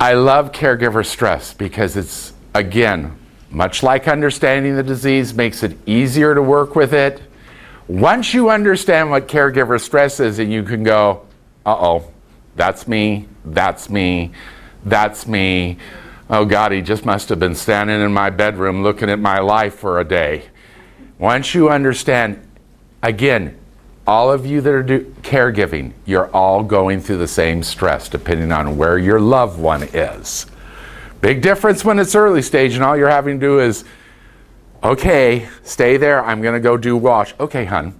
I love caregiver stress because it's, again, much like understanding the disease makes it easier to work with it. Once you understand what caregiver stress is and you can go, uh-oh, that's me, that's me, that's me. Oh God, he just must have been standing in my bedroom looking at my life for a day. Once you understand, again, all of you that are caregiving, you're all going through the same stress depending on where your loved one is. Big difference when it's early stage and all you're having to do is, okay, stay there, I'm gonna go do wash. Okay, hon. You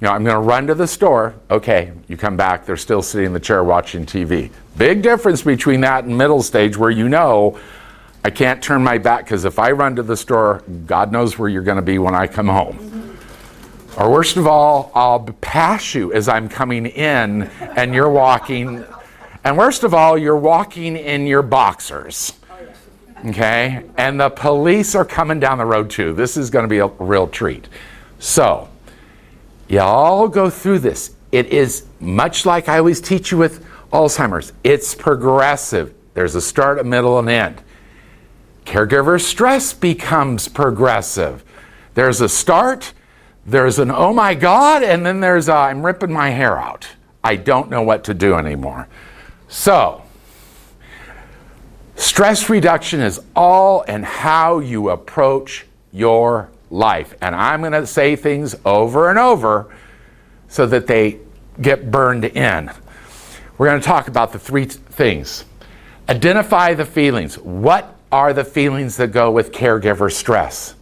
know, I'm gonna run to the store. Okay, you come back, they're still sitting in the chair watching TV. Big difference between that and middle stage where you know, I can't turn my back because if I run to the store, God knows where you're gonna be when I come home. Or worst of all, I'll pass you as I'm coming in and you're walking. And worst of all, you're walking in your boxers. Okay? And the police are coming down the road too. This is going to be a real treat. So, you all go through this. It is much like I always teach you with Alzheimer's. It's progressive. There's a start, a middle, and end. Caregiver stress becomes progressive. There's a start, there's an oh my God, and then there's a I'm ripping my hair out. I don't know what to do anymore. So, stress reduction is all in how you approach your life. And I'm going to say things over and over so that they get burned in. We're going to talk about the three things. Identify the feelings. What are the feelings that go with caregiver stress?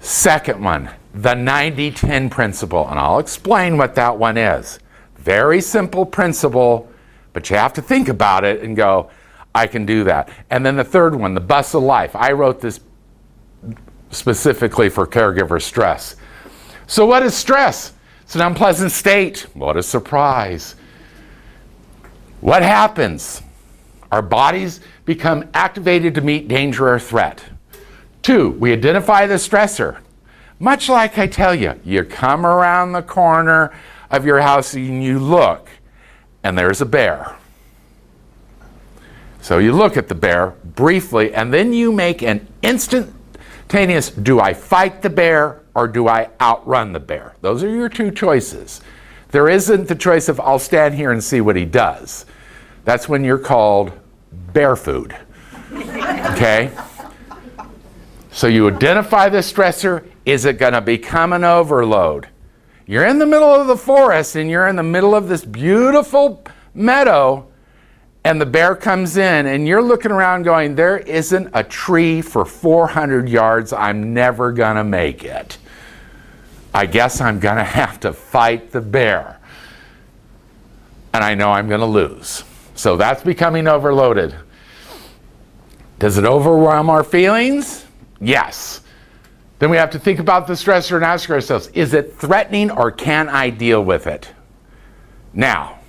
Second one, the 90-10 principle. And I'll explain what that one is. Very simple principle, but you have to think about it and go, I can do that. And then the third one, the bus of life. I wrote this specifically for caregiver stress. So what is stress? It's an unpleasant state. What a surprise. What happens? Our bodies become activated to meet danger or threat. 2, we identify the stressor. Much like I tell you, you come around the corner of your house and you look, and there's a bear. So you look at the bear briefly, and then you make an instantaneous, do I fight the bear or do I outrun the bear? Those are your two choices. There isn't the choice of I'll stand here and see what he does. That's when you're called bear food. Okay? So you identify the stressor. Is it going to become an overload? You're in the middle of the forest and you're in the middle of this beautiful meadow, and the bear comes in and you're looking around going, there isn't a tree for 400 yards. I'm never going to make it. I guess I'm going to have to fight the bear. And I know I'm going to lose. So that's becoming overloaded. Does it overwhelm our feelings? Yes. Then we have to think about the stressor and ask ourselves, is it threatening or can I deal with it? Now,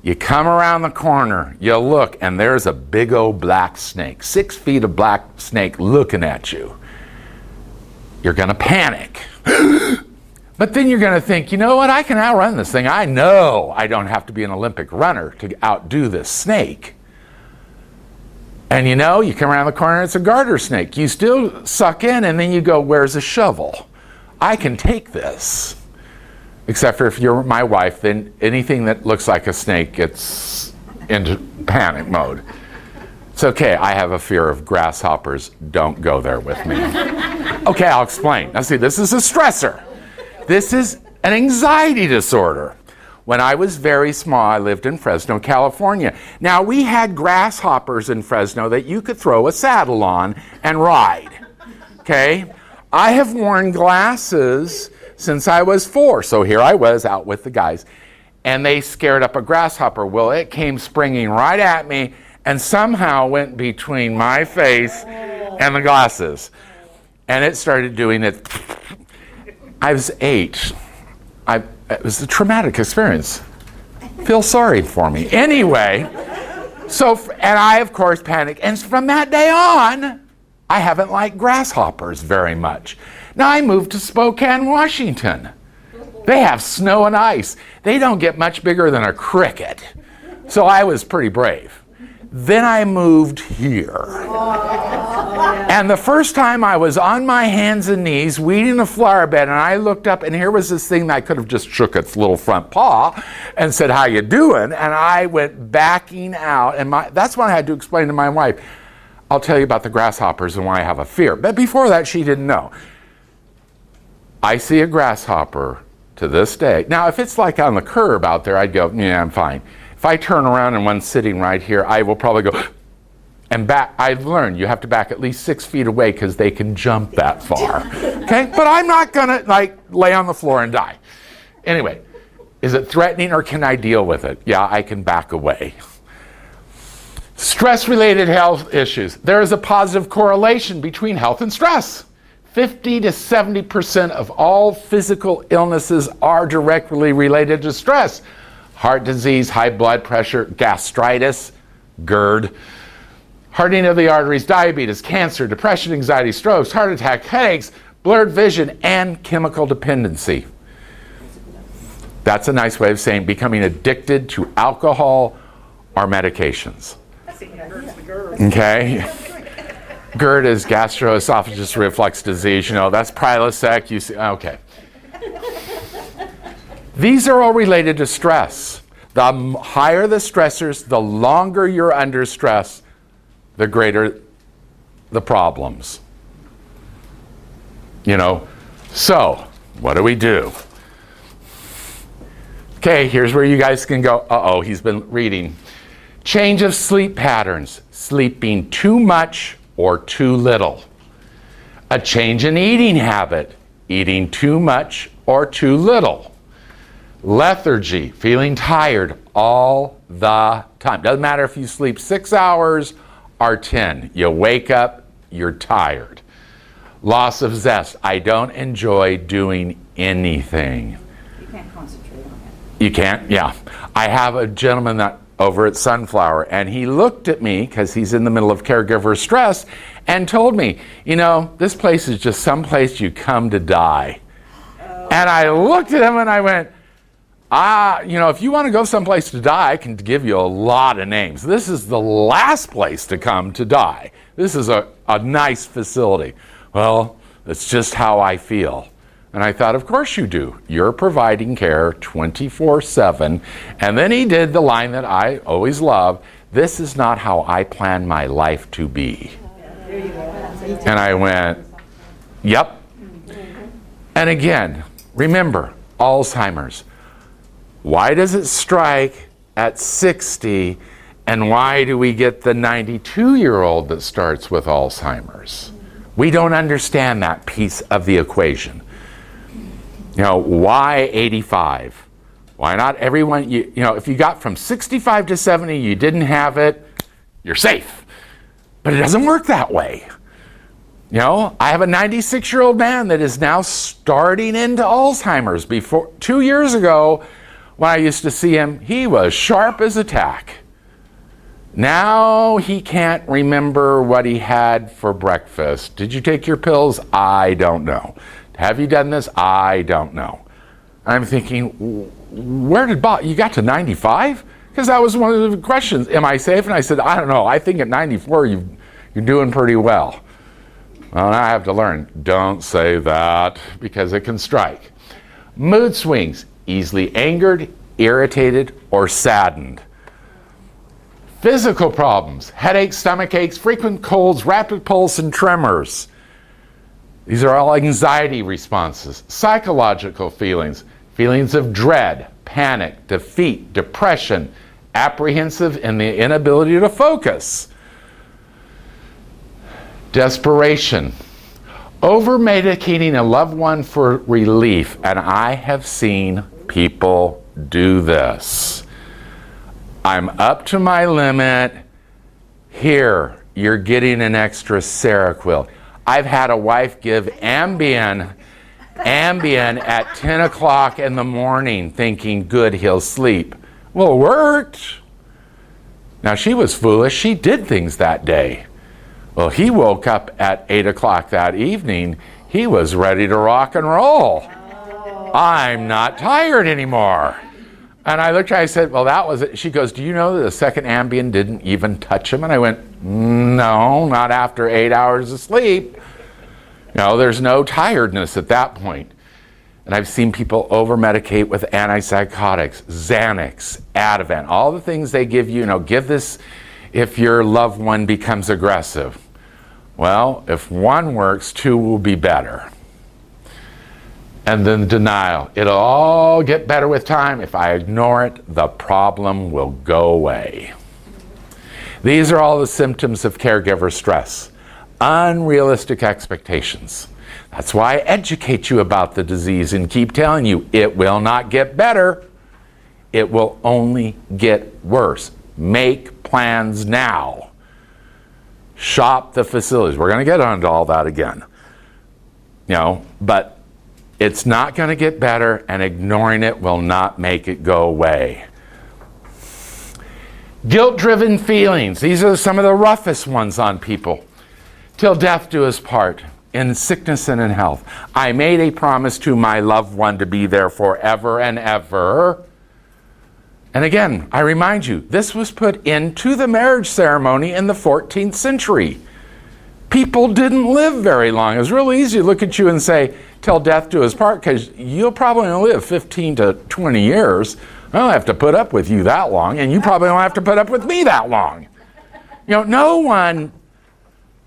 you come around the corner, you look, and there's a big old black snake, 6 feet of black snake looking at you. You're going to panic. But then you're going to think, you know what, I can outrun this thing. I know I don't have to be an Olympic runner to outdo this snake. And you know, you come around the corner, it's a garter snake. You still suck in, and then you go, where's a shovel? I can take this. Except for if you're my wife, then anything that looks like a snake gets into panic mode. It's okay, I have a fear of grasshoppers. Don't go there with me. Okay, I'll explain. Now see, this is a stressor. This is an anxiety disorder. When I was very small, I lived in Fresno, California. Now, we had grasshoppers in Fresno that you could throw a saddle on and ride. Okay? I have worn glasses since I was 4. So here I was out with the guys, and they scared up a grasshopper. Well, it came springing right at me and somehow went between my face and the glasses. And it started doing it. I was 8. It was a traumatic experience. Feel sorry for me. Anyway, and I, of course, panicked. And from that day on, I haven't liked grasshoppers very much. Now, I moved to Spokane, Washington. They have snow and ice. They don't get much bigger than a cricket. So I was pretty brave. Then I moved here. And the first time I was on my hands and knees weeding a flower bed, and I looked up, and here was this thing that I could have just shook its little front paw and said, "How you doing?" And I went backing out, and that's when I had to explain to my wife, "I'll tell you about the grasshoppers and why I have a fear." But before that, she didn't know. I see a grasshopper to this day. Now, if it's like on the curb out there, I'd go, "Yeah, I'm fine." If I turn around and one's sitting right here, I will probably go and back. I've learned you have to back at least 6 feet away because they can jump that far. Okay? But I'm not going to lay on the floor and die. Anyway, is it threatening or can I deal with it? Yeah, I can back away. Stress-related health issues. There is a positive correlation between health and stress. 50 to 70% of all physical illnesses are directly related to stress. Heart disease, high blood pressure, gastritis, GERD, hardening of the arteries, diabetes, cancer, depression, anxiety, strokes, heart attack, headaches, blurred vision, and chemical dependency. That's a nice way of saying becoming addicted to alcohol or medications. Okay? GERD is gastroesophageal reflux disease. That's Prilosec. You see, okay. These are all related to stress. The higher the stressors, the longer you're under stress, the greater the problems. So what do we do? Okay, here's where you guys can go, uh-oh, he's been reading. Change of sleep patterns, sleeping too much or too little. A change in eating habit, eating too much or too little. Lethargy, feeling tired all the time. Doesn't matter if you sleep 6 hours or 10. You wake up, you're tired. Loss of zest. I don't enjoy doing anything. You can't concentrate on it. You can't? Yeah. I have a gentleman over at Sunflower, and he looked at me, because he's in the middle of caregiver stress, and told me, this place is just some place you come to die. Oh. And I looked at him and I went, if you want to go someplace to die, I can give you a lot of names. This is the last place to come to die. This is a nice facility. Well, it's just how I feel. And I thought, of course you do. You're providing care 24/7. And then he did the line that I always love. This is not how I plan my life to be. There you go. And I went, yep. And again, remember, Alzheimer's. Why does it strike at 60, and why do we get the 92-year-old that starts with Alzheimer's? We don't understand that piece of the equation. Why 85? Why not everyone? If you got from 65 to 70, you didn't have it, you're safe. But it doesn't work that way. I have a 96-year-old man that is now starting into Alzheimer's. 2 years ago, when I used to see him, he was sharp as a tack. Now he can't remember what he had for breakfast. Did you take your pills? I don't know. Have you done this? I don't know. I'm thinking, where did Bob, you got to 95? Because that was one of the questions. Am I safe? And I said, I don't know. I think at 94, you're doing pretty well. Well, now I have to learn. Don't say that, because it can strike. Mood swings. Easily angered, irritated, or saddened. Physical problems, headaches, stomach aches, frequent colds, rapid pulse, and tremors. These are all anxiety responses. Psychological feelings, feelings of dread, panic, defeat, depression, apprehensive, and the inability to focus. Desperation. Over-medicating a loved one for relief, and I have seen people do this. I'm up to my limit. Here, you're getting an extra Seroquel. I've had a wife give Ambien at 10 o'clock in the morning thinking, good, he'll sleep. Well, it worked. Now, she was foolish. She did things that day. Well, he woke up at 8 o'clock that evening. He was ready to rock and roll. I'm not tired anymore. And I looked at her, I said, well, that was it. She goes, do you know that the second Ambien didn't even touch him? And I went, no, not after 8 hours of sleep. There's no tiredness at that point. And I've seen people over-medicate with antipsychotics, Xanax, Ativan, all the things they give you. Give this if your loved one becomes aggressive. Well, if one works, two will be better. And then denial. It'll all get better with time. If I ignore it, the problem will go away. These are all the symptoms of caregiver stress. Unrealistic expectations. That's why I educate you about the disease and keep telling you it will not get better. It will only get worse. Make plans now. Shop the facilities. We're going to get onto all that again. But it's not going to get better, and ignoring it will not make it go away. Guilt-driven feelings. These are some of the roughest ones on people. Till death do us part, in sickness and in health. I made a promise to my loved one to be there forever and ever. And again, I remind you, this was put into the marriage ceremony in the 14th century. People didn't live very long. It was really easy to look at you and say, till death do us part, because you'll probably only live 15 to 20 years. I don't have to put up with you that long, and you probably don't have to put up with me that long. No one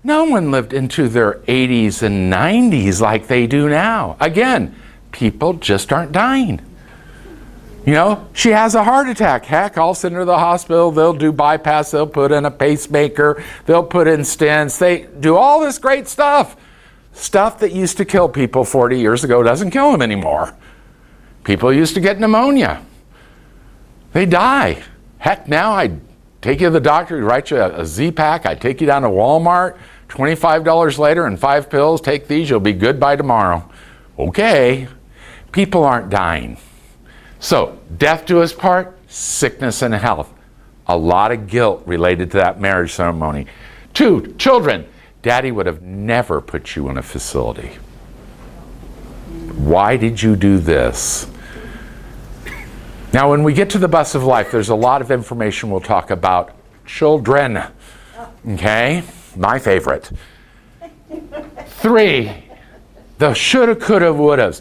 lived into their 80s and 90s like they do now. Again, people just aren't dying. She has a heart attack. Heck, I'll send her to the hospital. They'll do bypass. They'll put in a pacemaker. They'll put in stents. They do all this great stuff. Stuff that used to kill people 40 years ago doesn't kill them anymore. People used to get pneumonia. They die. Heck, now I take you to the doctor, write you a Z-Pack. I take you down to Walmart, $25 later and 5 pills. Take these, you'll be good by tomorrow. Okay. People aren't dying. So, death do us part, sickness and health. A lot of guilt related to that marriage ceremony. 2, children. Daddy would have never put you in a facility. Why did you do this? Now, when we get to the bus of life, there's a lot of information we'll talk about children. Okay? My favorite. 3, the shoulda, coulda, wouldas.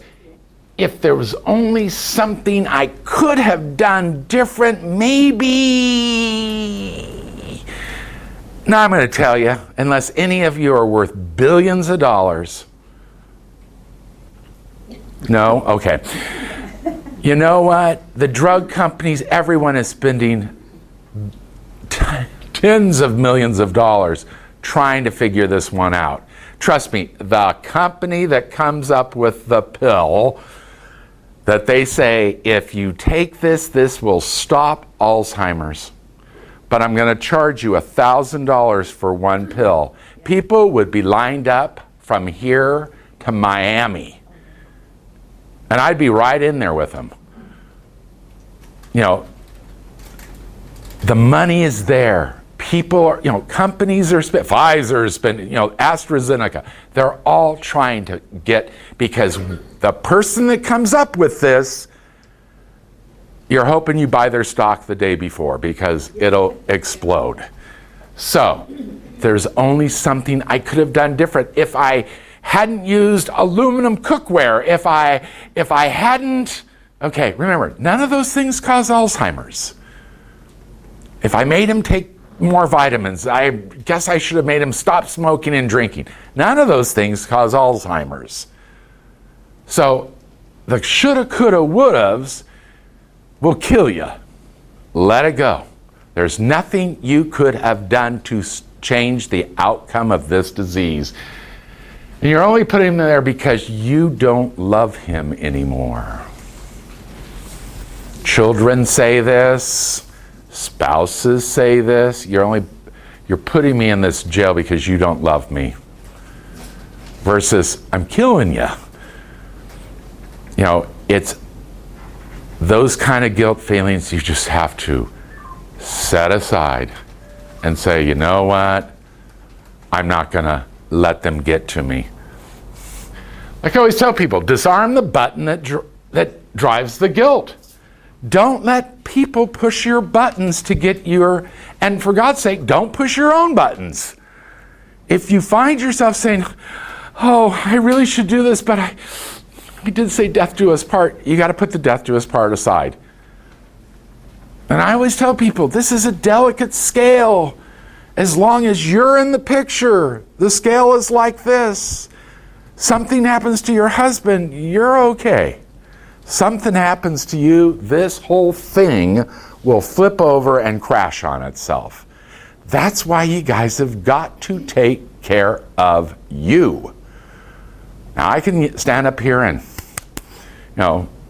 If there was only something I could have done different, maybe. Now I'm going to tell you, unless any of you are worth billions of dollars. No? Okay. You know what? The drug companies, everyone is spending tens of millions of dollars trying to figure this one out. Trust me, the company that comes up with the pill that they say, if you take this, this will stop Alzheimer's. But I'm going to charge you $1,000 for one pill. People would be lined up from here to Miami. And I'd be right in there with them. The money is there. People are, companies are spending, Pfizer is spending, AstraZeneca. They're all trying to get, because the person that comes up with this, you're hoping you buy their stock the day before because it'll explode. So, there's only something I could have done different. If I hadn't used aluminum cookware, if I hadn't, okay, remember, none of those things cause Alzheimer's. If I made him take more vitamins, I guess I should have made him stop smoking and drinking. None of those things cause Alzheimer's. So the shoulda, coulda, wouldas will kill you. Let it go. There's nothing you could have done to change the outcome of this disease. And you're only putting him there because you don't love him anymore. Children say this. Spouses say this. You're putting me in this jail because you don't love me. Versus, I'm killing you. It's those kind of guilt feelings you just have to set aside and say, you know what? I'm not going to let them get to me. Like I always tell people, disarm the button that drives the guilt. Don't let people push your buttons to get your, and for God's sake, don't push your own buttons. If you find yourself saying, oh, I really should do this, but I did say death do us part, you got to put the death do us part aside. And I always tell people, this is a delicate scale. As long as you're in the picture, the scale is like this. Something happens to your husband, you're okay. Something happens to you, this whole thing will flip over and crash on itself. That's why you guys have got to take care of you. Now, I can stand up here and,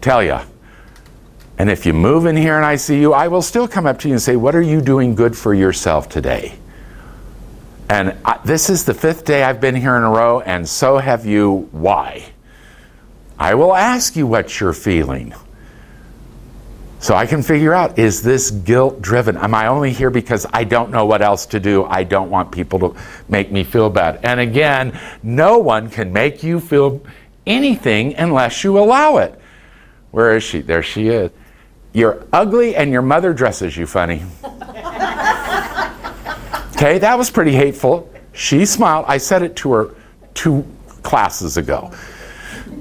tell you, and if you move in here and I see you, I will still come up to you and say, what are you doing good for yourself today? And this is the 5th day I've been here in a row, and so have you. Why? I will ask you what you're feeling. So I can figure out, is this guilt-driven? Am I only here because I don't know what else to do? I don't want people to make me feel bad. And again, no one can make you feel anything unless you allow it. Where is she? There she is. You're ugly and your mother dresses you funny. Okay, that was pretty hateful. She smiled. I said it to her 2 classes ago.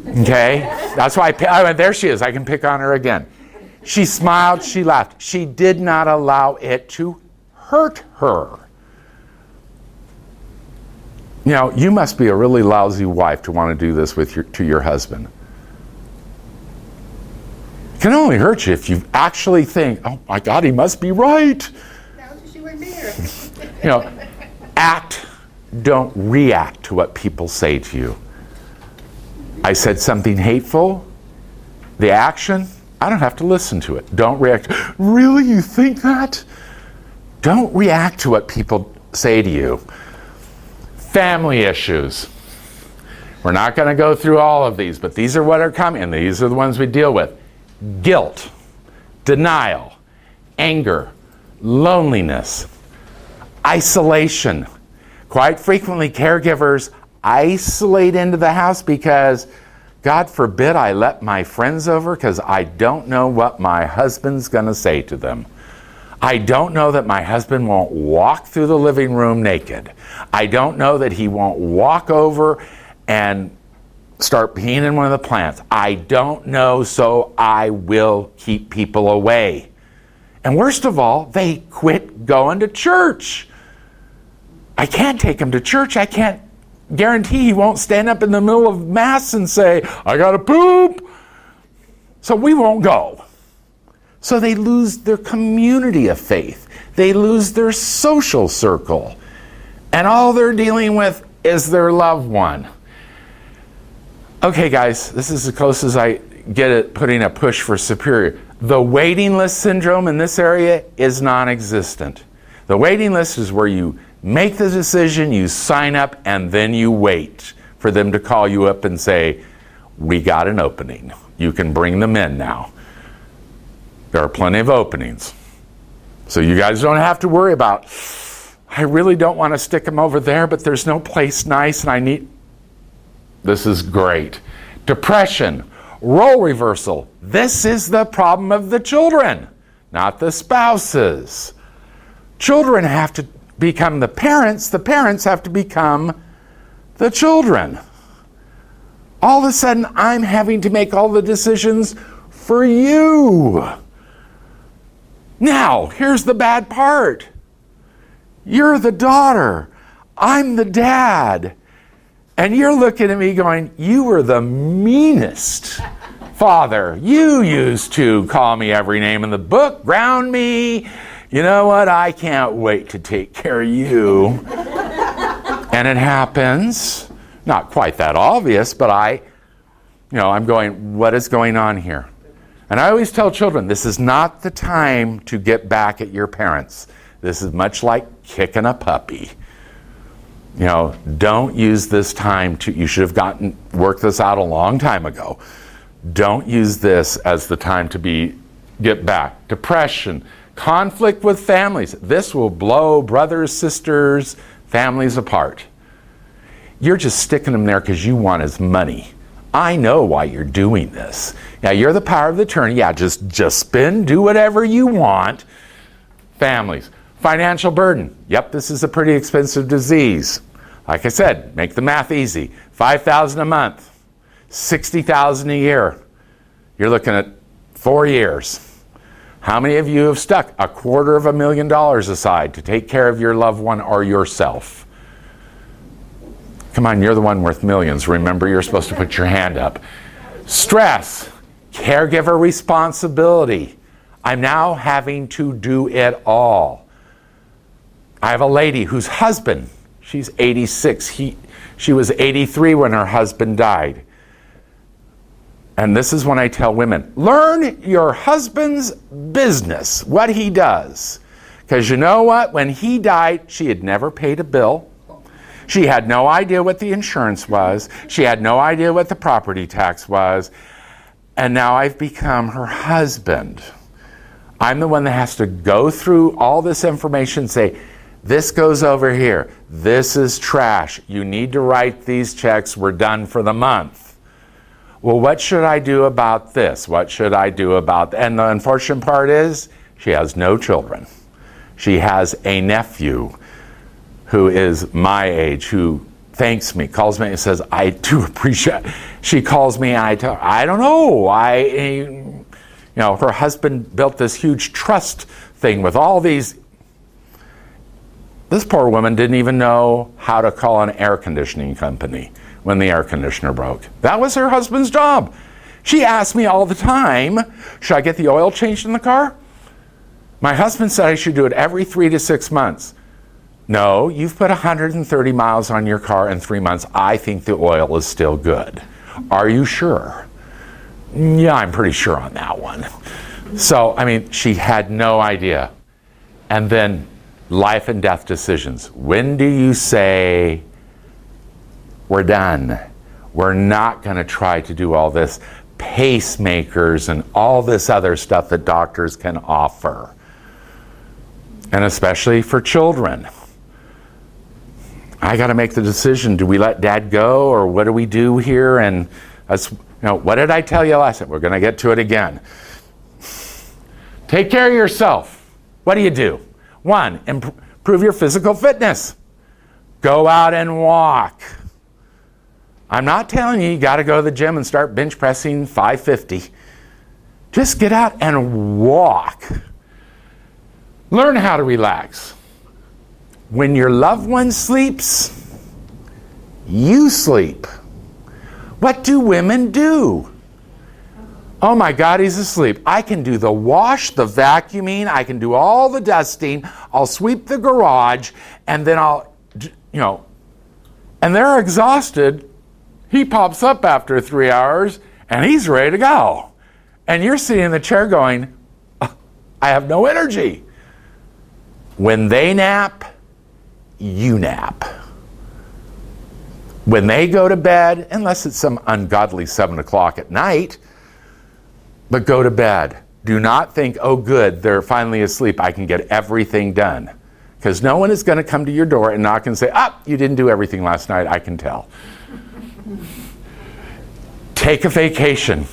Okay, that's why there she is. I can pick on her again. She smiled, she laughed. She did not allow it to hurt her. You must be a really lousy wife to want to do this to your husband. It can only hurt you if you actually think, oh my God, he must be right. Act, don't react to what people say to you. I said something hateful, the action, I don't have to listen to it. Don't react. Really, you think that? Don't react to what people say to you. Family issues. We're not going to go through all of these, but these are what are coming, and these are the ones we deal with. Guilt, denial, anger, loneliness, isolation. Quite frequently, caregivers isolate into the house because, God forbid, I let my friends over because I don't know what my husband's going to say to them. I don't know that my husband won't walk through the living room naked. I don't know that he won't walk over and start peeing in one of the plants. I don't know, so I will keep people away. And worst of all, they quit going to church. I can't take him to church. I can't guarantee he won't stand up in the middle of Mass and say, I gotta poop. So we won't go. So they lose their community of faith. They lose their social circle. And all they're dealing with is their loved one. Okay, guys, this is as close as I get at putting a push for superior. The waiting list syndrome in this area is non-existent. The waiting list is where you make the decision, you sign up, and then you wait for them to call you up and say, we got an opening. You can bring them in now. There are plenty of openings. So you guys don't have to worry about, I really don't want to stick them over there, but there's no place nice and I need... This is great. Depression, role reversal. This is the problem of the children, not the spouses. Children have to become the parents have to become the children. All of a sudden, I'm having to make all the decisions for you. Now, here's the bad part. You're the daughter. I'm the dad. And you're looking at me going, you were the meanest father. You used to call me every name in the book, ground me. You know what? I can't wait to take care of you. And it happens. Not quite that obvious, but I'm going, what is going on here? And I always tell children, this is not the time to get back at your parents. This is much like kicking a puppy. Don't use this time you should have worked this out a long time ago. Don't use this as the time to get back. Depression, conflict with families. This will blow brothers, sisters, families apart. You're just sticking them there because you want his money. I know why you're doing this. Yeah, you're the power of attorney. Yeah, just spend, do whatever you want. Families. Financial burden. Yep, this is a pretty expensive disease. Like I said, make the math easy. $5,000 a month, $60,000 a year. You're looking at 4 years. How many of you have stuck $250,000 aside to take care of your loved one or yourself? Come on, you're the one worth millions. Remember, you're supposed to put your hand up. Stress, caregiver responsibility. I'm now having to do it all. I have a lady whose husband, she's 86. She was 83 when her husband died. And this is when I tell women, learn your husband's business, what he does. Because you know what? When he died, she had never paid a bill. She had no idea what the insurance was. She had no idea what the property tax was. And now I've become her husband. I'm the one that has to go through all this information and say, this goes over here. This is trash. You need to write these checks. We're done for the month. Well, what should I do about this? What should I do about that? And the unfortunate part is she has no children. She has a nephew who is my age, who thanks me, calls me and says, I do appreciate it. She calls me and I tell her, I don't know. Her husband built this huge trust thing with all these. This poor woman didn't even know how to call an air conditioning company when the air conditioner broke. That was her husband's job. She asked me all the time, should I get the oil changed in the car? My husband said I should do it every 3 to 6 months. No, you've put 130 miles on your car in 3 months. I think the oil is still good. Are you sure? Yeah, I'm pretty sure on that one. So, she had no idea. And then life and death decisions. When do you say, we're done? We're not going to try to do all this pacemakers and all this other stuff that doctors can offer. And especially for children. I got to make the decision. Do we let dad go, or what do we do here? And what did I tell you last time? We're going to get to it again. Take care of yourself. What do? 1, improve your physical fitness. Go out and walk. I'm not telling you got to go to the gym and start bench pressing 550. Just get out and walk. Learn how to relax. When your loved one sleeps, you sleep. What do women do? Oh my God, he's asleep. I can do the wash, the vacuuming, I can do all the dusting, I'll sweep the garage, and then and they're exhausted. He pops up after 3 hours, and he's ready to go. And you're sitting in the chair going, I have no energy. When they nap, you nap. When they go to bed, unless it's some ungodly 7 o'clock at night, but go to bed. Do not think, oh good, they're finally asleep, I can get everything done. Because no one is going to come to your door and knock and say, you didn't do everything last night, I can tell. Take a vacation.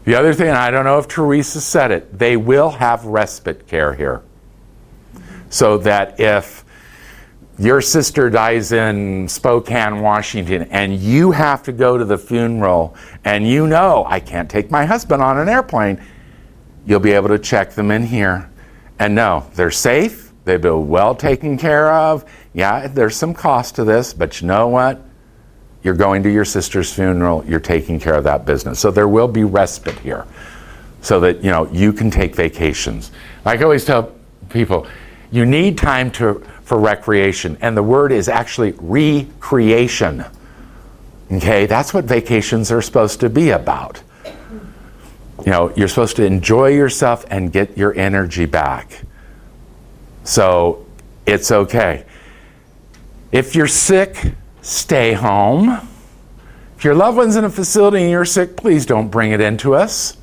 The other thing, I don't know if Teresa said it, they will have respite care here. So that if your sister dies in Spokane, Washington, and you have to go to the funeral, and I can't take my husband on an airplane, you'll be able to check them in here. And no, they're safe, they've been well taken care of. Yeah, there's some cost to this, but you know what? You're going to your sister's funeral, you're taking care of that business. So there will be respite here so that, you can take vacations. Like I always tell people, you need time for recreation, and the word is actually recreation. Okay, that's what vacations are supposed to be about. You're supposed to enjoy yourself and get your energy back. So it's okay. If you're sick, stay home. If your loved one's in a facility and you're sick, please don't bring it into us.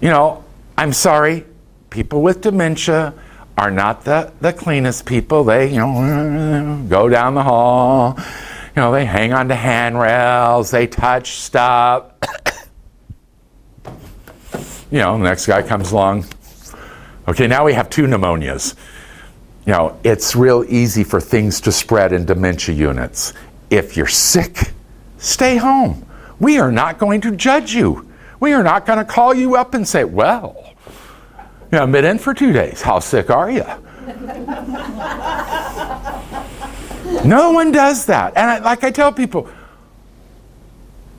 I'm sorry, people with dementia are not the cleanest people. They, go down the hall, They hang on to handrails, they touch stuff. The next guy comes along. Okay, now we have 2 pneumonias. It's real easy for things to spread in dementia units. If you're sick, stay home. We are not going to judge you. We are not going to call you up and say, well, I've been in for 2 days. How sick are you? No one does that. And like I tell people,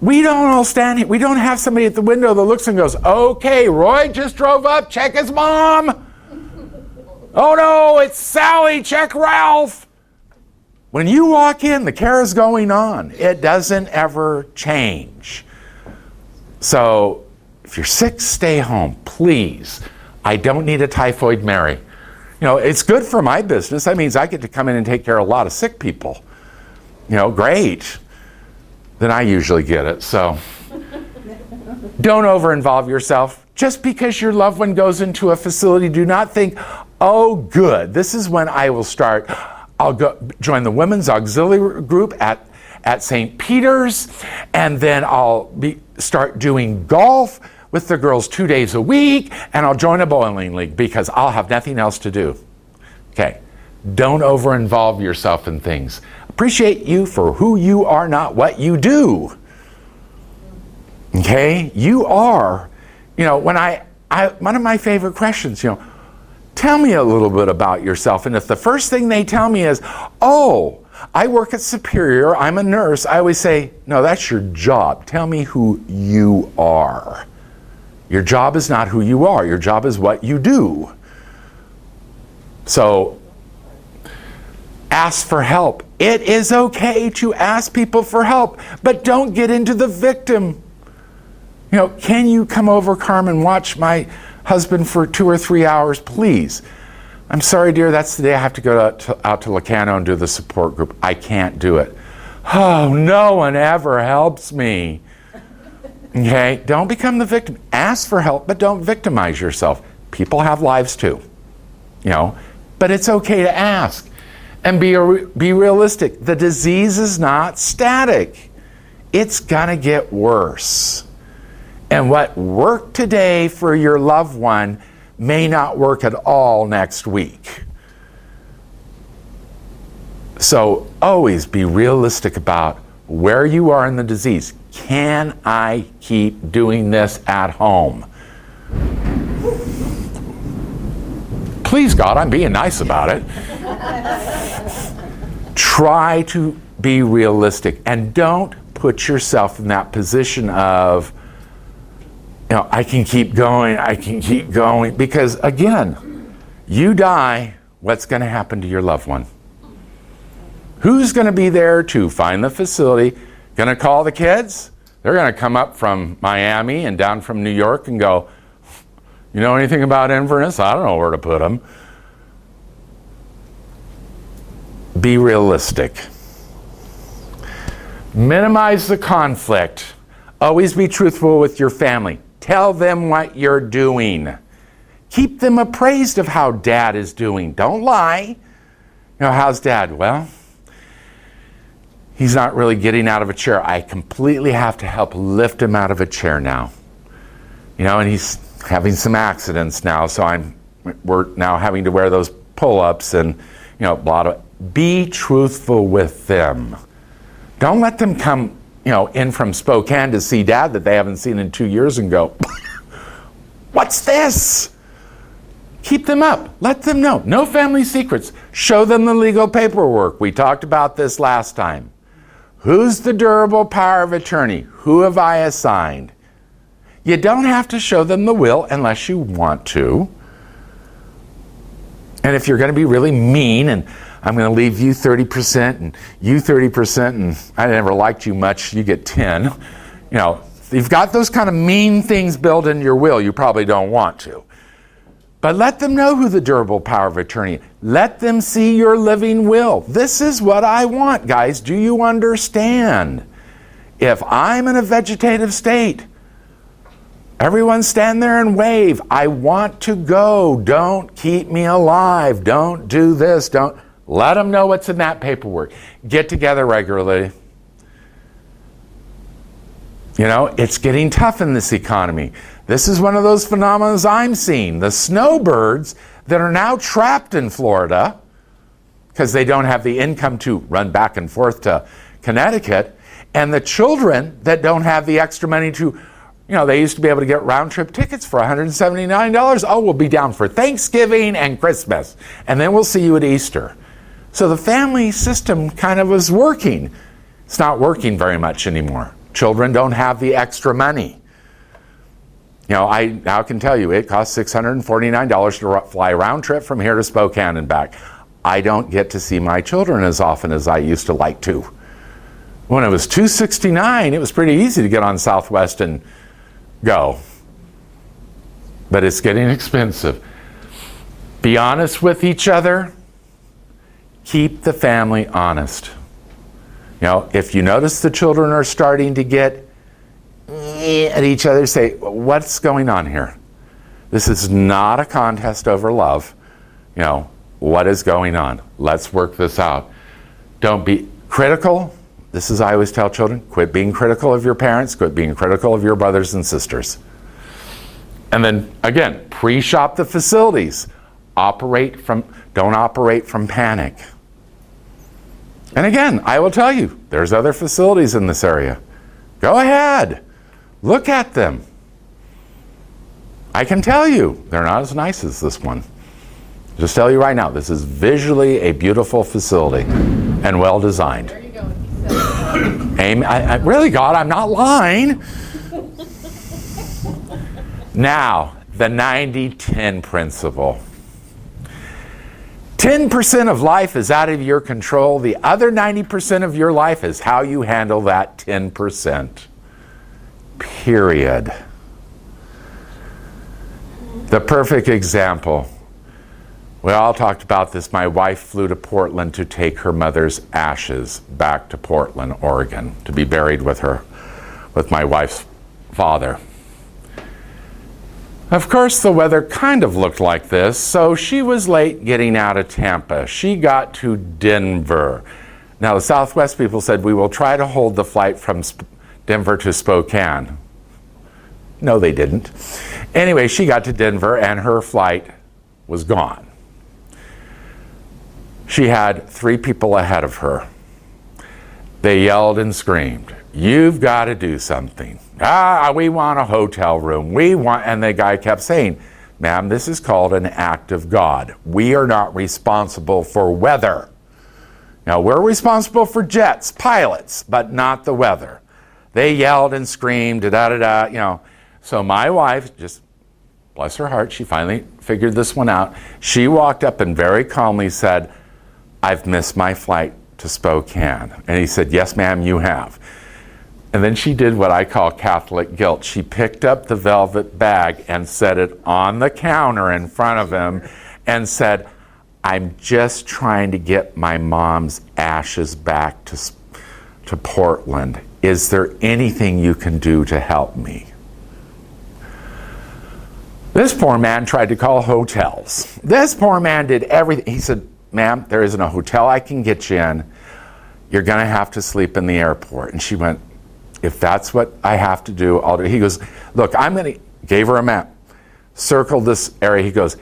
we don't all stand here. We don't have somebody at the window that looks and goes, okay, Roy just drove up, check his mom. Oh no, it's Sally, check Ralph. When you walk in, the care is going on. It doesn't ever change. So if you're sick, stay home, please. I don't need a typhoid Mary. It's good for my business. That means I get to come in and take care of a lot of sick people. Great. Then I usually get it. So don't over-involve yourself. Just because your loved one goes into a facility, do not think, oh, good, this is when I will start. I'll go join the women's auxiliary group at St. Peter's, and then I'll start doing golf with the girls 2 days a week, and I'll join a bowling league because I'll have nothing else to do. Okay, don't over-involve yourself in things. Appreciate you for who you are, not what you do. Okay, you are, when one of my favorite questions, tell me a little bit about yourself. And if the first thing they tell me is, oh, I work at Superior, I'm a nurse, I always say, no, that's your job. Tell me who you are. Your job is not who you are. Your job is what you do. So, ask for help. It is okay to ask people for help, but don't get into the victim. Can you come over, Carmen, watch my husband for 2 or 3 hours, please? I'm sorry, dear, that's the day I have to go out to Lacano and do the support group. I can't do it. Oh, no one ever helps me. Okay, don't become the victim. Ask for help, but don't victimize yourself. People have lives too, but it's okay to ask. And be realistic. The disease is not static. It's gonna get worse. And what worked today for your loved one may not work at all next week. So always be realistic about where you are in the disease. Can I keep doing this at home? Please, God, I'm being nice about it. Try to be realistic and don't put yourself in that position of, I can keep going, because again, you die, what's going to happen to your loved one? Who's going to be there to find the facility? Going to call the kids? They're going to come up from Miami and down from New York and go, you know anything about Inverness? I don't know where to put them. Be realistic. Minimize the conflict. Always be truthful with your family. Tell them what you're doing. Keep them appraised of how Dad is doing. Don't lie. How's Dad? Well, he's not really getting out of a chair. I completely have to help lift him out of a chair now. And he's having some accidents now, so we're now having to wear those pull-ups and, blah. Be truthful with them. Don't let them come, in from Spokane to see Dad that they haven't seen in 2 years and go, what's this? Keep them up. Let them know. No family secrets. Show them the legal paperwork. We talked about this last time. Who's the durable power of attorney? Who have I assigned? You don't have to show them the will unless you want to. And if you're going to be really mean and I'm going to leave you 30% and you 30% and I never liked you much, you get 10. If you've got those kind of mean things built into your will, you probably don't want to. But let them know who the durable power of attorney is. Let them see your living will. This is what I want, guys. Do you understand? If I'm in a vegetative state, everyone stand there and wave. I want to go. Don't keep me alive. Don't do this. Don't. Let them know what's in that paperwork. Get together regularly. You know, it's getting tough in this economy. This is one of those phenomena I'm seeing. The snowbirds that are now trapped in Florida because they don't have the income to run back and forth to Connecticut, and the children that don't have the extra money to, they used to be able to get round-trip tickets for $179. Oh, we'll be down for Thanksgiving and Christmas, and then we'll see you at Easter. So the family system kind of was working. It's not working very much anymore. Children don't have the extra money. I now can tell you it costs $649 to fly round trip from here to Spokane and back. I don't get to see my children as often as I used to like to. When it was $269, it was pretty easy to get on Southwest and go. But it's getting expensive. Be honest with each other. Keep the family honest. If you notice the children are starting to get at each other, say, what's going on here? This is not a contest over love. What is going on? Let's work this out. Don't be critical. This is, I always tell children, quit being critical of your parents, quit being critical of your brothers and sisters. And then, again, pre-shop the facilities. Don't operate from panic. And again, I will tell you, there's other facilities in this area. Go ahead. Look at them. I can tell you, they're not as nice as this one. Just tell you right now, this is visually a beautiful facility and well designed. There you go. Amen. Really, God, I'm not lying. Now, the 90-10 principle. 10% of life is out of your control. The other 90% of your life is how you handle that 10%. Period. The perfect example. We all talked about this. My wife flew to Portland to take her mother's ashes back to Portland, Oregon, to be buried with my wife's father. Of course, the weather kind of looked like this, so she was late getting out of Tampa. She got to Denver. Now, the Southwest people said, we will try to hold the flight from Denver to Spokane. No, they didn't. Anyway, she got to Denver, and her flight was gone. She had 3 people ahead of her. They yelled and screamed, "You've got to do something. We want a hotel room. And the guy kept saying, ma'am, this is called an act of God. We are not responsible for weather. Now, we're responsible for jets, pilots, but not the weather. They yelled and screamed, So my wife, just bless her heart, she finally figured this one out. She walked up and very calmly said, I've missed my flight to Spokane. And he said, yes, ma'am, you have. And then she did what I call Catholic guilt. She picked up the velvet bag and set it on the counter in front of him and said, I'm just trying to get my mom's ashes back to Portland. Is there anything you can do to help me? This poor man tried to call hotels. This poor man did everything. He said, ma'am, there isn't a hotel I can get you in. You're going to have to sleep in the airport. And she went, if that's what I have to do, I'll do it. He goes, look, gave her a map, circled this area. He goes,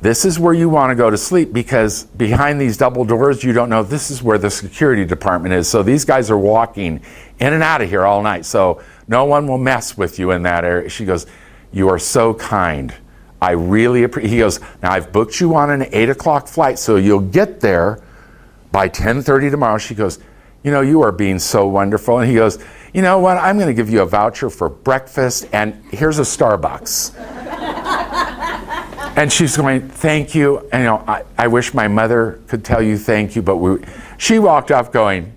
this is where you want to go to sleep because behind these double doors, you don't know, this is where the security department is. So these guys are walking in and out of here all night. So no one will mess with you in that area. She goes, you are so kind. I really appreciate. He goes, now I've booked you on an 8 o'clock flight, so you'll get there by 10:30 tomorrow. She goes, you are being so wonderful. And he goes, you know what? I'm going to give you a voucher for breakfast, and here's a Starbucks. And she's going, thank you. And I wish my mother could tell you thank you, but she walked off going,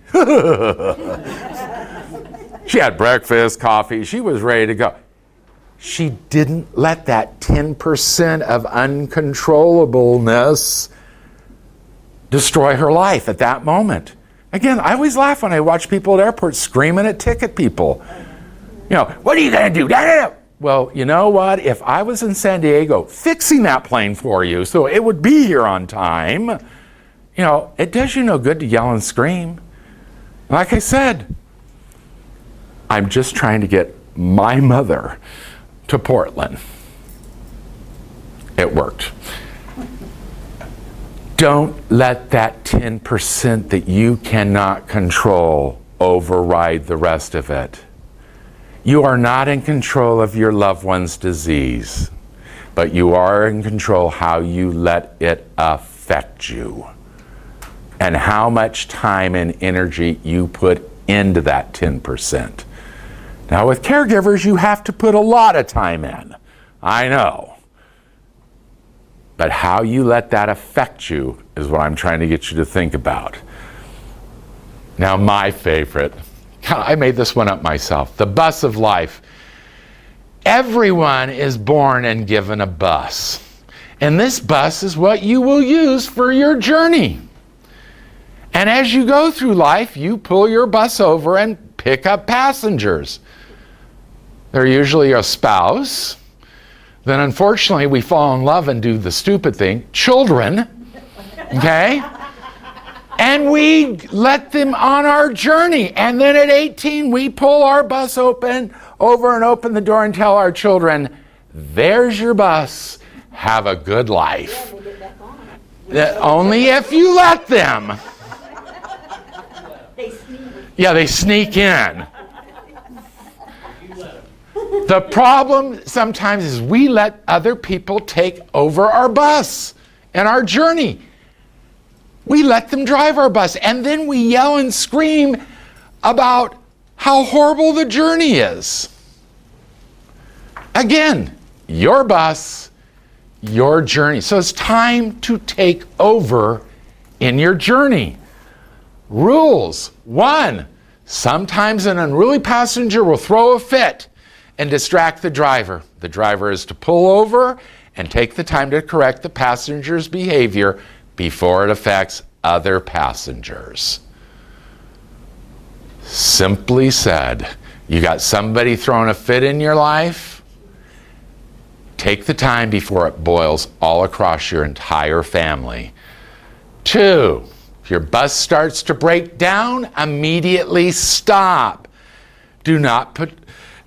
she had breakfast, coffee. She was ready to go. She didn't let that 10% of uncontrollableness destroy her life at that moment. Again, I always laugh when I watch people at airports screaming at ticket people. What are you going to do? Well, you know what? If I was in San Diego fixing that plane for you so it would be here on time, it does you no good to yell and scream. Like I said, I'm just trying to get my mother to Portland. It worked. Don't let that 10% that you cannot control override the rest of it. You are not in control of your loved one's disease, but you are in control how you let it affect you and how much time and energy you put into that 10%. Now with caregivers, you have to put a lot of time in. I know. But how you let that affect you is what I'm trying to get you to think about. Now, my favorite, I made this one up myself, the bus of life. Everyone is born and given a bus. And this bus is what you will use for your journey. And as you go through life, you pull your bus over and pick up passengers. They're usually a spouse. Then unfortunately we fall in love and do the stupid thing, children, okay? And we let them on our journey. And then at 18, we pull our bus over and open the door and tell our children, there's your bus, have a good life. Only if you let them. They sneak in. The problem sometimes is we let other people take over our bus and our journey. We let them drive our bus, and then we yell and scream about how horrible the journey is. Again, your bus, your journey. So it's time to take over in your journey. Rules. 1, sometimes an unruly passenger will throw a fit and distract the driver. The driver is to pull over and take the time to correct the passenger's behavior before it affects other passengers. Simply said, you got somebody throwing a fit in your life? Take the time before it boils all across your entire family. 2, if your bus starts to break down, immediately stop. Do not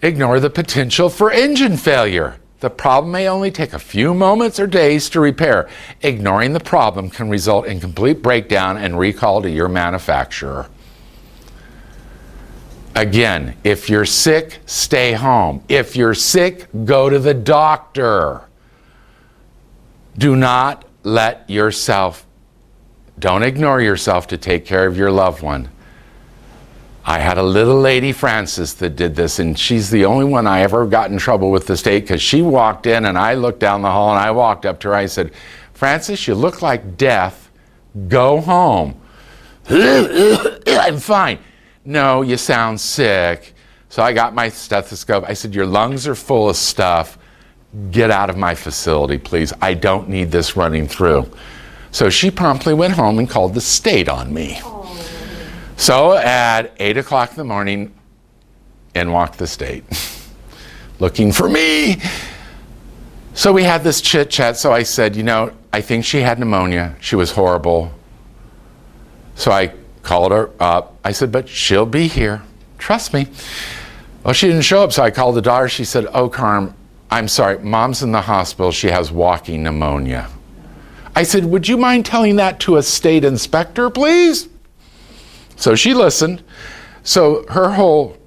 ignore the potential for engine failure. The problem may only take a few moments or days to repair. Ignoring the problem can result in complete breakdown and recall to your manufacturer. Again, if you're sick, stay home. If you're sick, go to the doctor. Do not let yourself, don't ignore yourself to take care of your loved one. I had a little lady, Frances, that did this, and she's the only one I ever got in trouble with the state because she walked in and I looked down the hall and I walked up to her. I said, Frances, you look like death. Go home. I'm fine. No, you sound sick. So I got my stethoscope. I said, your lungs are full of stuff. Get out of my facility, please. I don't need this running through. So she promptly went home and called the state on me. So at 8 o'clock in the morning, in walked the state, looking for me. So we had this chit chat. So I said, I think she had pneumonia. She was horrible. So I called her up. I said, but she'll be here. Trust me. Well, she didn't show up. So I called the daughter. She said, oh, Carm, I'm sorry. Mom's in the hospital. She has walking pneumonia. I said, would you mind telling that to a state inspector, please? So she listened. So her whole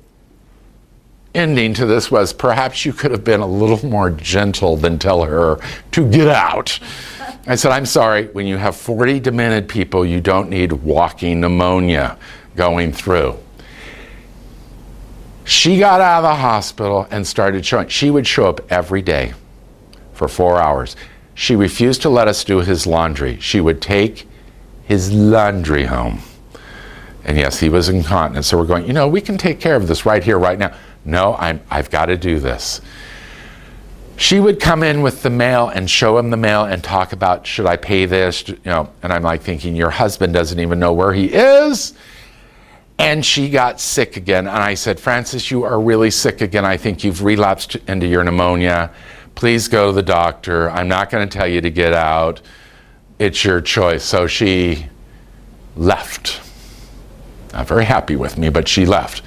ending to this was, perhaps you could have been a little more gentle than tell her to get out. I said, I'm sorry, when you have 40 demented people, you don't need walking pneumonia going through. She got out of the hospital and started showing. She would show up every day for 4 hours. She refused to let us do his laundry. She would take his laundry home. And yes, he was incontinent. So we're going, we can take care of this right here, right now. No, I've got to do this. She would come in with the mail and show him the mail and talk about, should I pay this? And I'm like thinking, your husband doesn't even know where he is. And she got sick again. And I said, Frances, you are really sick again. I think you've relapsed into your pneumonia. Please go to the doctor. I'm not going to tell you to get out. It's your choice. So she left. Not very happy with me, but she left.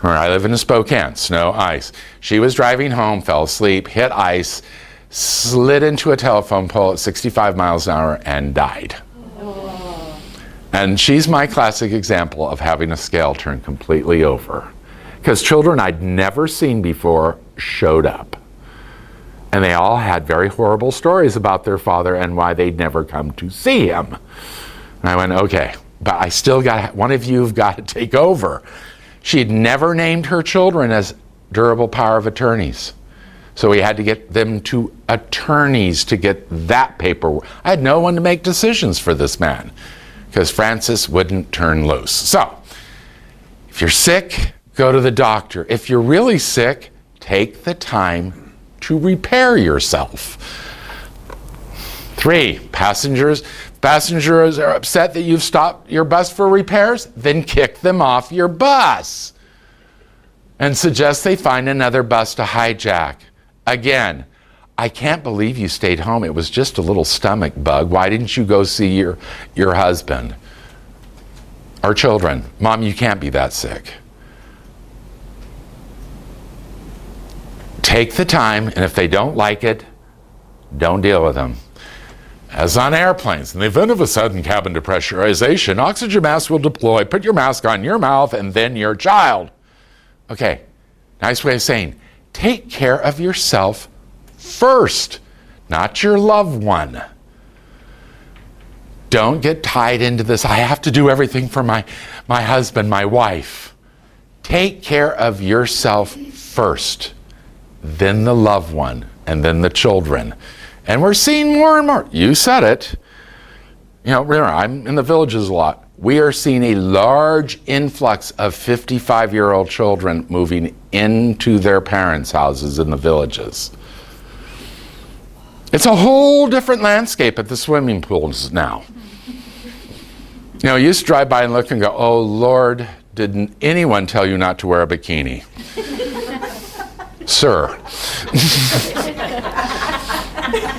I live in Spokane, snow, ice. She was driving home, fell asleep, hit ice, slid into a telephone pole at 65 miles an hour and died. And she's my classic example of having a scale turn completely over. Because children I'd never seen before showed up. And they all had very horrible stories about their father and why they'd never come to see him. And I went, okay, but I still one of you have got to take over. She'd never named her children as durable power of attorneys. So we had to get them to attorneys to get that paperwork. I had no one to make decisions for this man because Francis wouldn't turn loose. So if you're sick, go to the doctor. If you're really sick, take the time to repair yourself. 3, passengers are upset that you've stopped your bus for repairs, then kick them off your bus and suggest they find another bus to hijack. Again, I can't believe you stayed home. It was just a little stomach bug. Why didn't you go see your husband or children? Mom, you can't be that sick. Take the time, and if they don't like it, don't deal with them. As on airplanes, in the event of a sudden cabin depressurization, oxygen mask will deploy. Put your mask on your mouth and then your child. Okay, nice way of saying, take care of yourself first, not your loved one. Don't get tied into this, I have to do everything for my husband, my wife. Take care of yourself first, then the loved one, and then the children. And we're seeing more and more. You said it. You know, remember, I'm in the villages a lot. We are seeing a large influx of 55-year-old children moving into their parents' houses in the villages. It's a whole different landscape at the swimming pools now. You know, you used to drive by and look and go, oh, Lord, didn't anyone tell you not to wear a bikini? Sir.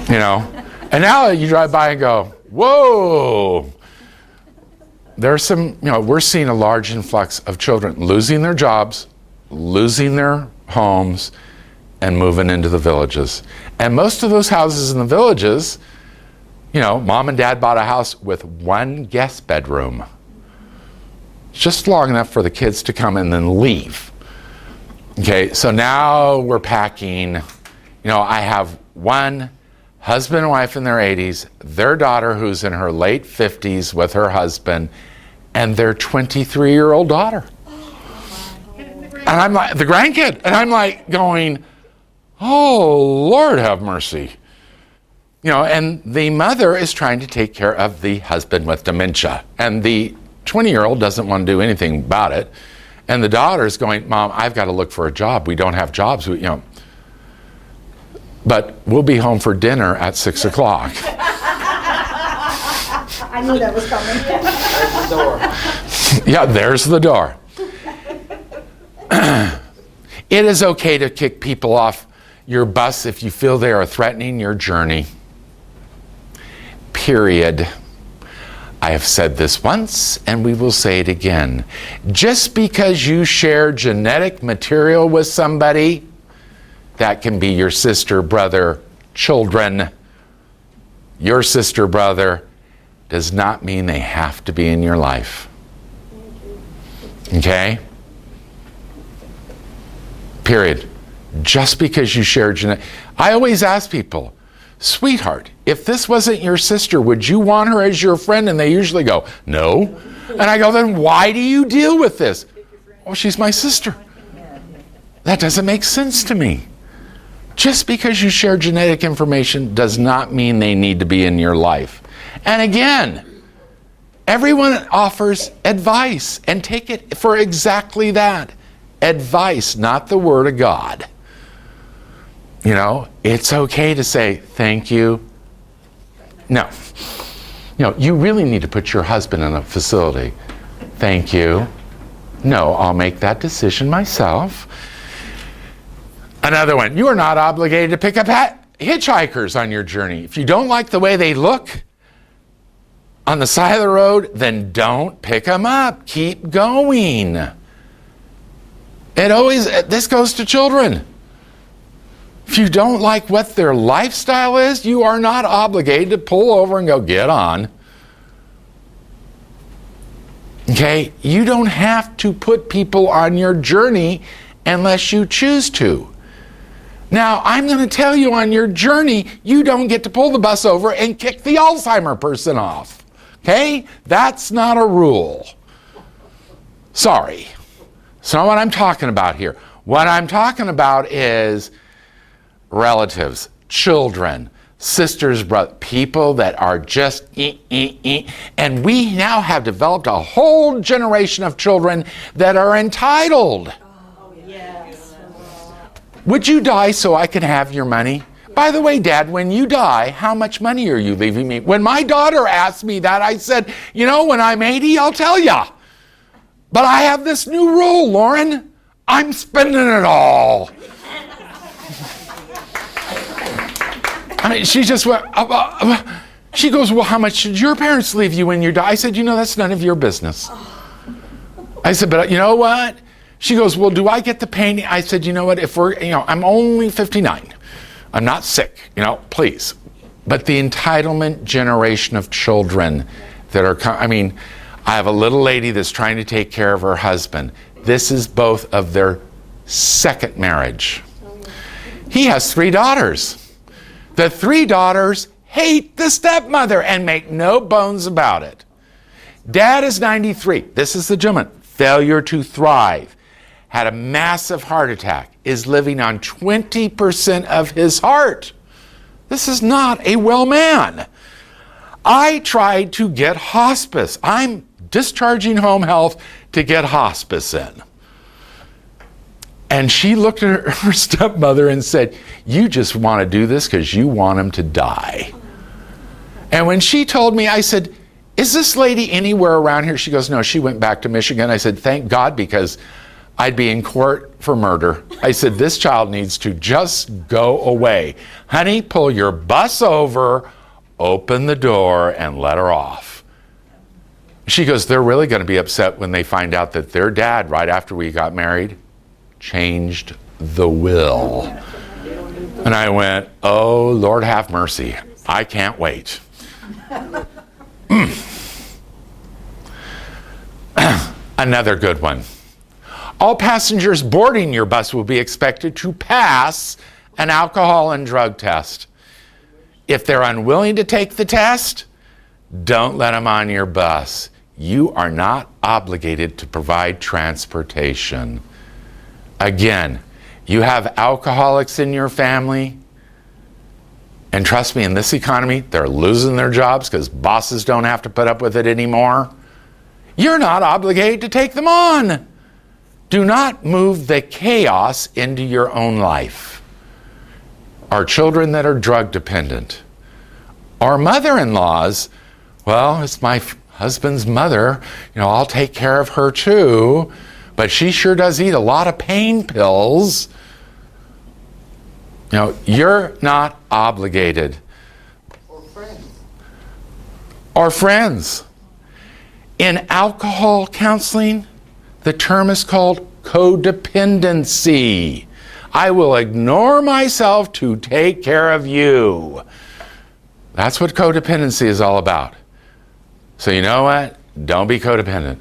You know, and now you drive by and go, whoa. There's some, you know, we're seeing a large influx of children losing their jobs, losing their homes, and moving into the villages. And most of those houses in the villages, you know, mom and dad bought a house with 1 guest bedroom. Just long enough for the kids to come and then leave. Okay, so now we're packing, you know, I have one husband and wife in their 80s, their daughter who's in her late 50s with her husband, and their 23-year-old daughter. And I'm like, the grandkid, and I'm like going, oh, Lord have mercy. You know, and the mother is trying to take care of the husband with dementia, and the 20-year-old doesn't want to do anything about it. And the daughter's going, Mom, I've got to look for a job. We don't have jobs, you know. But we'll be home for dinner at 6 o'clock. I knew that was coming. There's the door. Yeah, there's the door. It is okay to kick people off your bus if you feel they are threatening your journey. Period. I have said this once, and we will say it again. Just because you share genetic material with somebody, that can be your sister, brother, children, your sister, brother, does not mean they have to be in your life. Okay? Period. Just because you share genetic... I always ask people, sweetheart, if this wasn't your sister, would you want her as your friend? And they usually go, no. And I go, then why do you deal with this? Oh, she's my sister. That doesn't make sense to me. Just because you share genetic information does not mean they need to be in your life. And again, everyone offers advice, and take it for exactly that. Advice, not the Word of God. You know, it's okay to say, thank you. No. You know, you really need to put your husband in a facility. Thank you. No, I'll make that decision myself. Another one, you are not obligated to pick up hitchhikers on your journey. If you don't like the way they look on the side of the road, then don't pick them up. Keep going. This goes to children. If you don't like what their lifestyle is, you are not obligated to pull over and go, get on. Okay? You don't have to put people on your journey unless you choose to. Now, I'm going to tell you on your journey, you don't get to pull the bus over and kick the Alzheimer person off. Okay? That's not a rule. Sorry. That's not what I'm talking about here. What I'm talking about is relatives, children, sisters, brothers, people that are just and we now have developed a whole generation of children that are entitled. Yes. Would you die so I could have your money? By the way, Dad, when you die, how much money are you leaving me? When my daughter asked me that, I said, when I'm 80, I'll tell ya. But I have this new rule, Lauren. I'm spending it all. I mean, she just went, she goes, well, how much did your parents leave you when you die? I said, that's none of your business. I said, but you know what? She goes, well, do I get the painting? I said, you know what? If we're, I'm only 59. I'm not sick, please. But the entitlement generation of children that are, I have a little lady that's trying to take care of her husband. This is both of their second marriage. He has 3 daughters. The 3 daughters hate the stepmother and make no bones about it. Dad is 93. This is the gentleman. Failure to thrive. Had a massive heart attack. Is living on 20% of his heart. This is not a well man. I tried to get hospice. I'm discharging home health to get hospice in. And she looked at her stepmother and said, you just want to do this because you want him to die. And when she told me, I said, is this lady anywhere around here? She goes, no, she went back to Michigan. I said, thank God, because I'd be in court for murder. I said, this child needs to just go away. Honey, pull your bus over, open the door, and let her off. She goes, they're really going to be upset when they find out that their dad, right after we got married, changed the will. And I went, oh, Lord have mercy. I can't wait. Another good one. All passengers boarding your bus will be expected to pass an alcohol and drug test. If they're unwilling to take the test, don't let them on your bus. You are not obligated to provide transportation. Again, you have alcoholics in your family, and trust me, in this economy, they're losing their jobs because bosses don't have to put up with it anymore. You're not obligated to take them on. Do not move the chaos into your own life. Our children that are drug dependent. Our mother-in-laws, well, it's my husband's mother, I'll take care of her too, but she sure does eat a lot of pain pills. You're not obligated. Or friends. In alcohol counseling, the term is called codependency. I will ignore myself to take care of you. That's what codependency is all about. So you know what? Don't be codependent.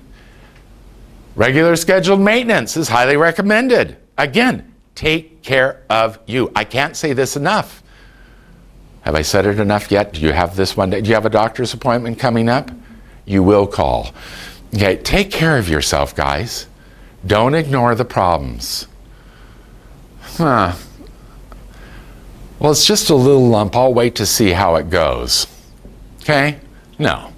Regular scheduled maintenance is highly recommended. Again, take care of you. I can't say this enough. Have I said it enough yet? Do you have this one day? Do you have a doctor's appointment coming up? You will call. Okay, take care of yourself, guys. Don't ignore the problems. Well, it's just a little lump. I'll wait to see how it goes. Okay? No.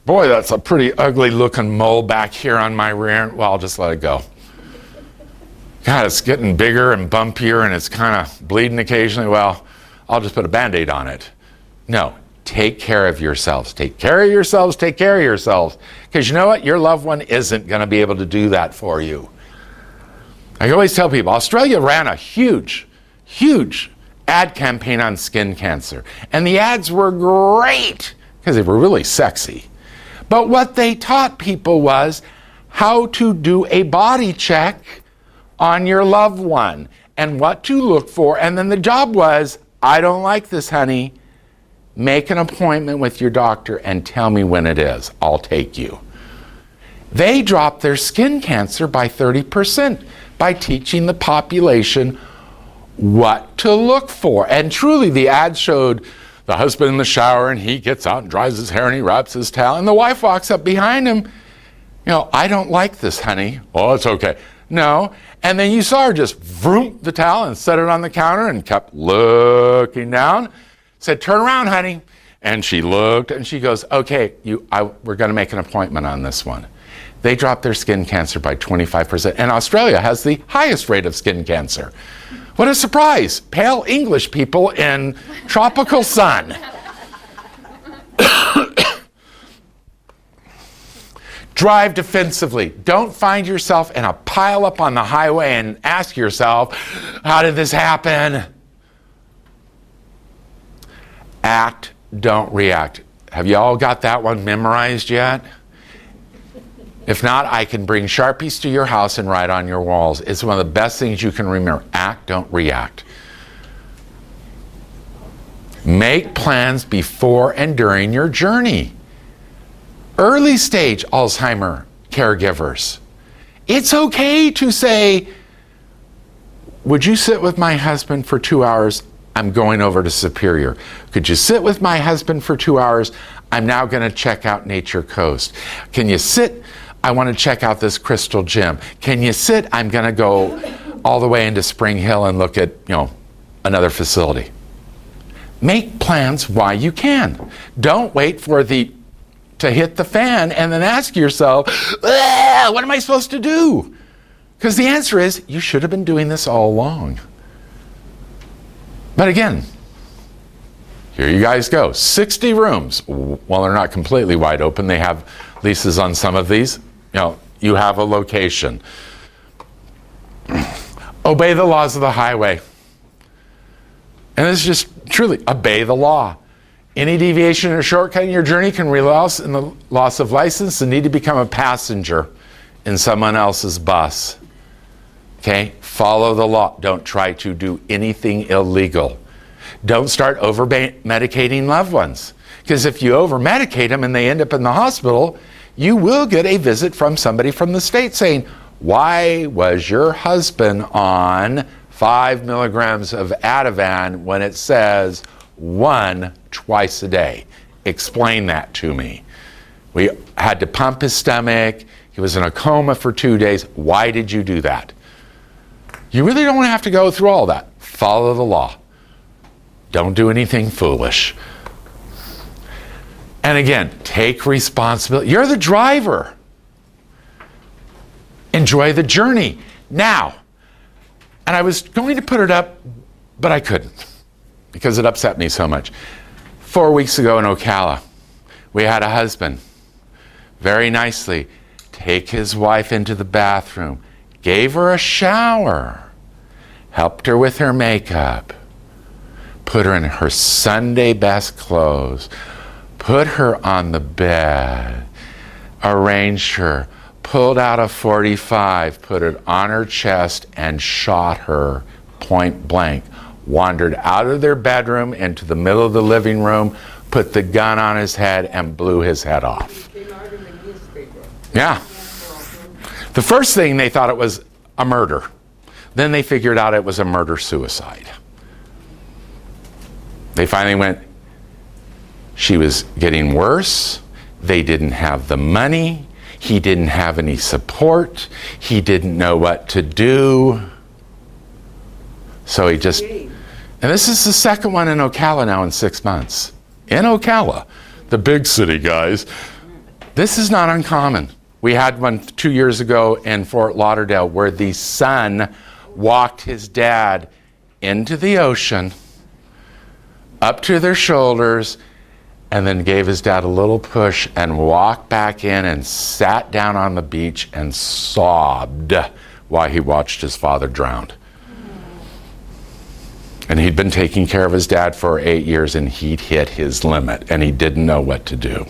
Boy, that's a pretty ugly looking mole back here on my rear end. Well, I'll just let it go. God, it's getting bigger and bumpier and it's kind of bleeding occasionally. Well, I'll just put a Band-Aid on it. No. Take care of yourselves. Take care of yourselves. Take care of yourselves. Because you know what? Your loved one isn't going to be able to do that for you. I always tell people, Australia ran a huge ad campaign on skin cancer. And the ads were great because they were really sexy. But what they taught people was how to do a body check on your loved one and what to look for. And then the job was, I don't like this, honey. Make an appointment with your doctor and tell me when it is. I'll take you. They dropped their skin cancer by 30% by teaching the population what to look for. And truly, the ad showed the husband in the shower, and he gets out and dries his hair, and he wraps his towel, and the wife walks up behind him. I don't like this, honey. Oh, it's okay. No. And then you saw her just vroom the towel and set it on the counter and kept looking down. Said, turn around, honey. And she looked, and she goes, okay, we're going to make an appointment on this one. They dropped their skin cancer by 25%. And Australia has the highest rate of skin cancer. What a surprise. Pale English people in tropical sun. Drive defensively. Don't find yourself in a pile up on the highway and ask yourself, how did this happen? Act, don't react. Have you all got that one memorized yet? If not, I can bring Sharpies to your house and write on your walls. It's one of the best things you can remember. Act, don't react. Make plans before and during your journey. Early stage Alzheimer caregivers. It's okay to say, would you sit with my husband for 2 hours? I'm going over to Superior. Could you sit with my husband for 2 hours? I'm now going to check out Nature Coast. Can you sit? I want to check out this Crystal Gym. Can you sit? I'm going to go all the way into Spring Hill and look at, another facility. Make plans while you can. Don't wait for to hit the fan and then ask yourself, what am I supposed to do? Because the answer is, you should have been doing this all along. But again, here you guys go. 60 rooms. Well, they're not completely wide open. They have leases on some of these. You have a location. Obey the laws of the highway. And this is just truly obey the law. Any deviation or shortcut in your journey can result in the loss of license and need to become a passenger in someone else's bus. Okay? Follow the law. Don't try to do anything illegal. Don't start over-medicating loved ones. Because if you over-medicate them and they end up in the hospital, you will get a visit from somebody from the state saying, why was your husband on 5 milligrams of Ativan when it says 1 twice a day? Explain that to me. We had to pump his stomach. He was in a coma for 2 days. Why did you do that? You really don't have to go through all that. Follow the law. Don't do anything foolish. And again, take responsibility. You're the driver. Enjoy the journey. Now, and I was going to put it up, but I couldn't because it upset me so much. 4 weeks ago in Ocala, we had a husband very nicely take his wife into the bathroom, gave her a shower, helped her with her makeup, put her in her Sunday best clothes, put her on the bed, arranged her, pulled out a .45, put it on her chest, and shot her point blank. Wandered out of their bedroom into the middle of the living room, put the gun on his head, and blew his head off. Yeah. The first thing, they thought it was a murder. Then they figured out it was a murder-suicide. They finally went, she was getting worse. They didn't have the money. He didn't have any support. He didn't know what to do. So he just, and this is the second one in Ocala now in 6 months. In Ocala, the big city, guys. This is not uncommon. We had one 2 years ago in Fort Lauderdale where the son walked his dad into the ocean, up to their shoulders, and then gave his dad a little push and walked back in and sat down on the beach and sobbed while he watched his father drown. And he'd been taking care of his dad for 8 years, and he'd hit his limit, and he didn't know what to do.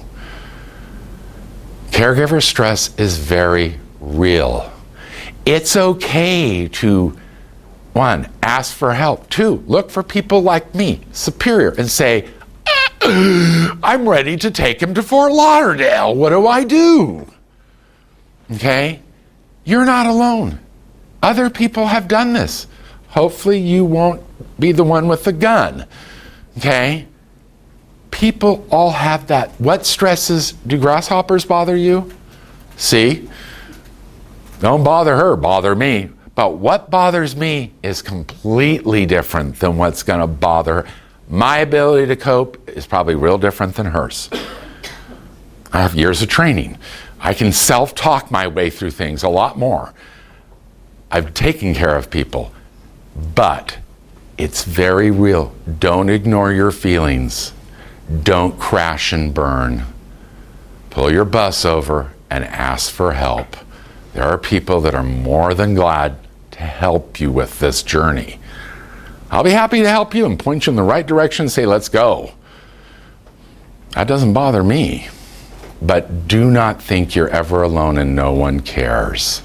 Caregiver stress is very real. It's okay to, one, ask for help. Two, look for people like me, superior, and say, I'm ready to take him to Fort Lauderdale. What do I do? Okay? You're not alone. Other people have done this. Hopefully you won't be the one with the gun. Okay? People all have that. What stresses, do grasshoppers bother you? See? Don't bother her, bother me. But what bothers me is completely different than what's going to bother her. My ability to cope is probably real different than hers. I have years of training. I can self-talk my way through things a lot more. I've taken care of people. But it's very real. Don't ignore your feelings. Don't crash and burn. Pull your bus over and ask for help. There are people that are more than glad to help you with this journey. I'll be happy to help you and point you in the right direction and say, let's go. That doesn't bother me. But do not think you're ever alone and no one cares.